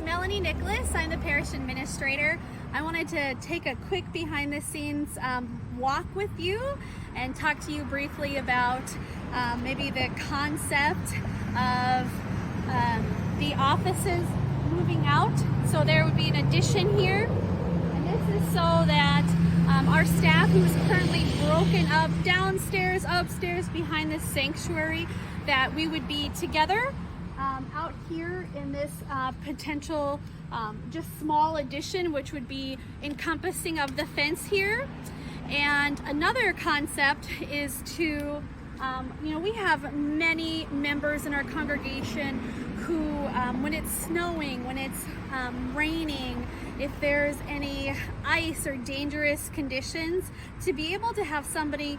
Melanie Nicklos. I'm the Parish Administrator. I wanted to take a quick behind the scenes walk with you and talk to you briefly about maybe the concept of the offices moving out. So there would be an addition here, and this is so that our staff, who is currently broken up downstairs, upstairs, behind this sanctuary, that we would be together out here in this potential just small addition, which would be encompassing of the fence here. And another concept is to, we have many members in our congregation who, when it's snowing, when it's raining, if there's any ice or dangerous conditions, to be able to have somebody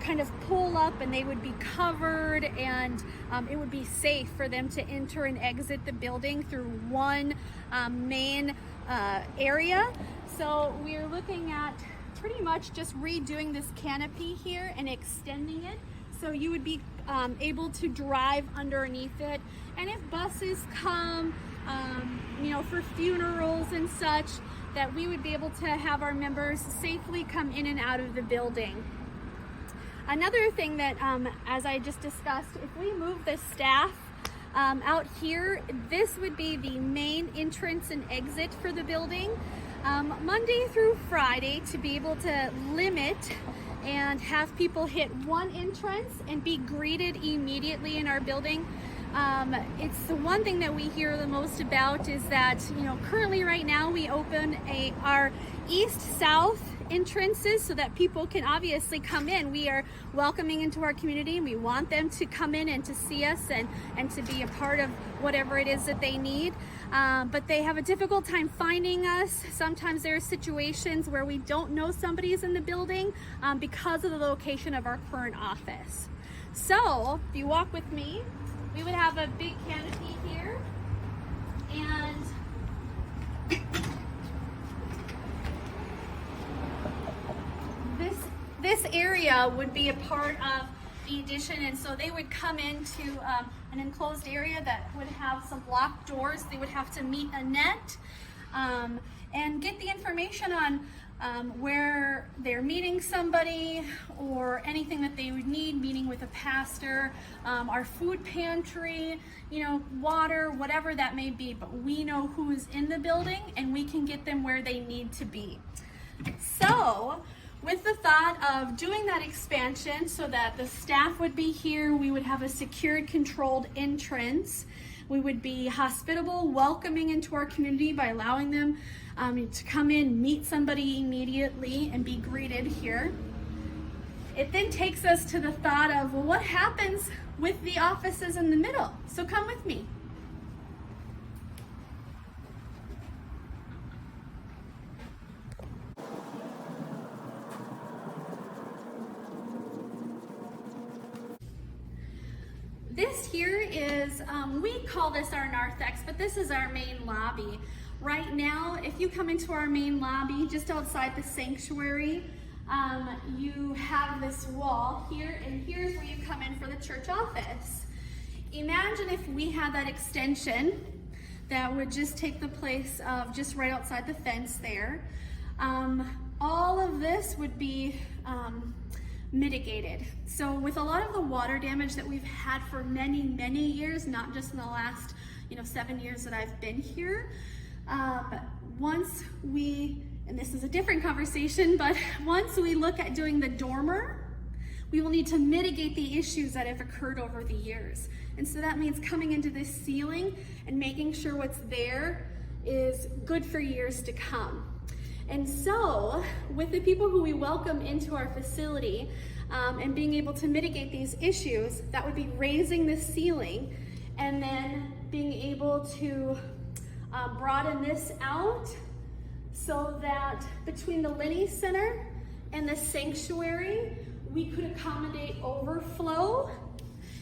kind of pull up and they would be covered, and it would be safe for them to enter and exit the building through one main area. So we're looking at pretty much just redoing this canopy here and extending it, so you would be able to drive underneath it. And if buses come, for funerals and such, that we would be able to have our members safely come in and out of the building. Another thing that, as I just discussed, if we move the staff out here, this would be the main entrance and exit for the building, Monday through Friday, to be able to limit and have people hit one entrance and be greeted immediately in our building. It's the one thing that we hear the most about is that, currently right now we open our east-south entrances so that people can obviously come in. We are welcoming into our community, and we want them to come in and to see us and to be a part of whatever it is that they need. But they have a difficult time finding us. Sometimes there are situations where we don't know somebody's in the building because of the location of our current office. So if you walk with me, we would have a big canopy here, and this area would be a part of the addition, and so they would come into an enclosed area that would have some locked doors. They would have to meet a net and get the information on where they're meeting somebody or anything that they would need, meeting with a pastor, our food pantry, water, whatever that may be. But we know who's in the building, and we can get them where they need to be. So with the thought of doing that expansion so that the staff would be here, we would have a secured, controlled entrance. We would be hospitable, welcoming into our community by allowing them to come in, meet somebody immediately, and be greeted here. It then takes us to the thought of, well, what happens with the offices in the middle? So come with me. This here is, we call this our narthex, but this is our main lobby. Right now, if you come into our main lobby, just outside the sanctuary, you have this wall here, and here's where you come in for the church office. Imagine if we had that extension that would just take the place of just right outside the fence there. All of this would be mitigated. So with a lot of the water damage that we've had for many, many years, not just in the last 7 years that I've been here, once we, and this is a different conversation, but once we look at doing the dormer, we will need to mitigate the issues that have occurred over the years. And so that means coming into this ceiling and making sure what's there is good for years to come. And so with the people who we welcome into our facility and being able to mitigate these issues, that would be raising the ceiling and then being able to broaden this out so that between the Linney Center and the sanctuary, we could accommodate overflow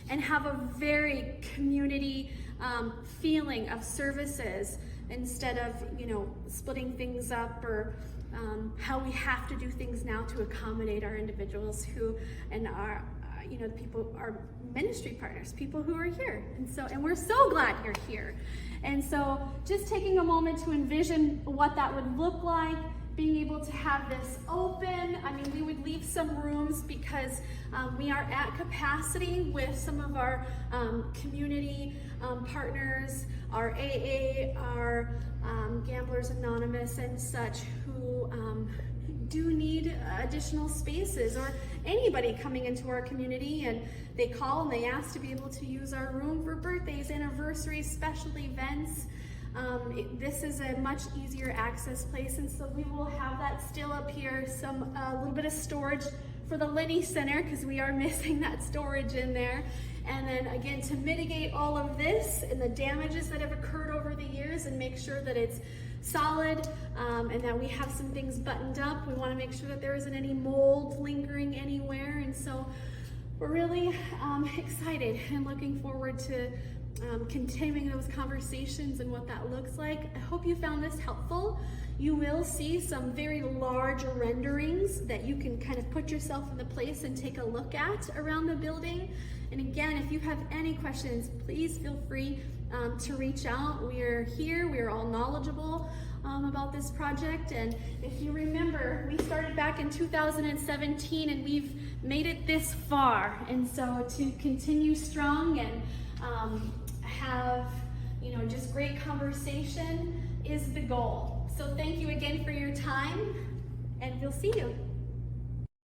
and have a very community feeling of services, instead of splitting things up or how we have to do things now to accommodate our individuals who and our you know, people, our ministry partners, people who are here. And we're so glad you're here. And so just taking a moment to envision what that would look like, being able to have this open. I mean, we would leave some rooms because we are at capacity with some of our community partners, our AA, our Gamblers Anonymous and such, who do need additional spaces, or anybody coming into our community and they call and they ask to be able to use our room for birthdays, anniversaries, special events. This is a much easier access place, and so we will have that still up here, a little bit of storage for the Lenny Center, because we are missing that storage in there. And then again, to mitigate all of this and the damages that have occurred over the years and make sure that it's solid, and that we have some things buttoned up. We want to make sure that there isn't any mold lingering anywhere, and so we're really excited and looking forward to continuing those conversations and what that looks like. I hope you found this helpful. You will see some very large renderings that you can kind of put yourself in the place and take a look at around the building. And again, if you have any questions, please feel free to reach out. We are here, we are all knowledgeable about this project. And if you remember, we started back in 2017 and we've made it this far. And so to continue strong and have, you know, just great conversation is the goal. So thank you again for your time, and we'll see you.